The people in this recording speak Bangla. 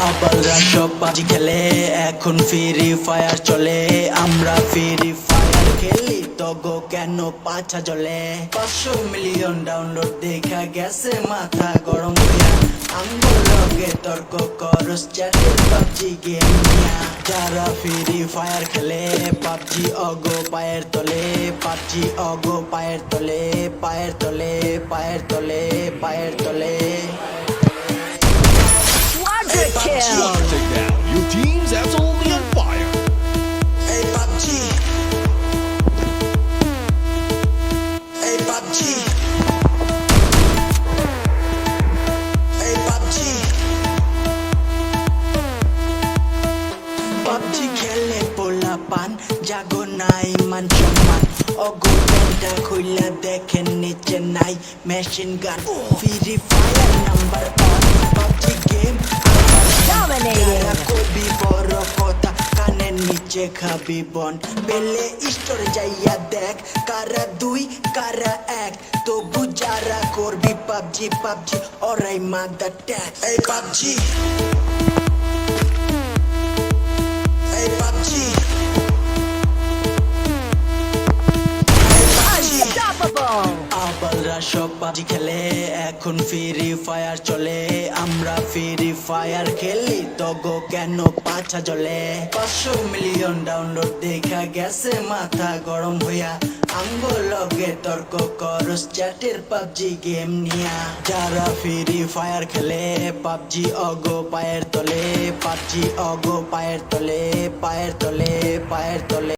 আবালরা সব পাবজি খেলে, এখন ফ্রি ফায়ার চলে। আমরা ফ্রি ফায়ার খেলি তগো কেন পাছা জ্বলে। 500 মিলিয়ন ডাউনলোড দেখা গেছে মাথা গরম হইয়া। আঙ্গুল লগে তর্ক করস চ্যাটের পাবজি গেম নিয়া। যারা ফ্রি ফায়ার খেলে পাবজি অগো পায়ের তলে, পাবজি অগো পায়ের তলে, পায়ের তলে, পায়ের তলে, পায়ের তলে। Quadra kill! Take down. Your team's absolutely on fire. Hey PUBG, hey PUBG, hey PUBG, PUBG খেলে পোলা পান, জাগো নাই মান সম্মান। অগো প্যান্টা খুইলা দেখেন নিচে নাই machine gun. Free fire number one, PUBG game Dominating! কবি বড় কথা কানের নিচে খাবি বন। পেলে স্টোরে যাইয়া দেখ কারা দুই কারা এক। তবু যারা করবি পাবজি পাবজি ওরাই মাদার ট্যাগ। এই পাবজি, এই পাবজি, Unstoppable! আবালরা সব পাবজি খেলে, এখন ফ্রি ফায়ার চলে। আমরা ফ্রি ফায়ার খেলি তগো কেন পাছা জ্বলে। 500 মিলিয়ন ডাউনলোড দেখা গেছে মাথা গরম হইয়া। আঙ্গুল লগে তর্ক করস চ্যাটের পাবজি গেম নিয়া। যারা ফ্রি ফায়ার খেলে পাবজি অগো পায়ের তলে, পাবজি অগো পায়ের তলে, পায়ের তলে, পায়ের তলে।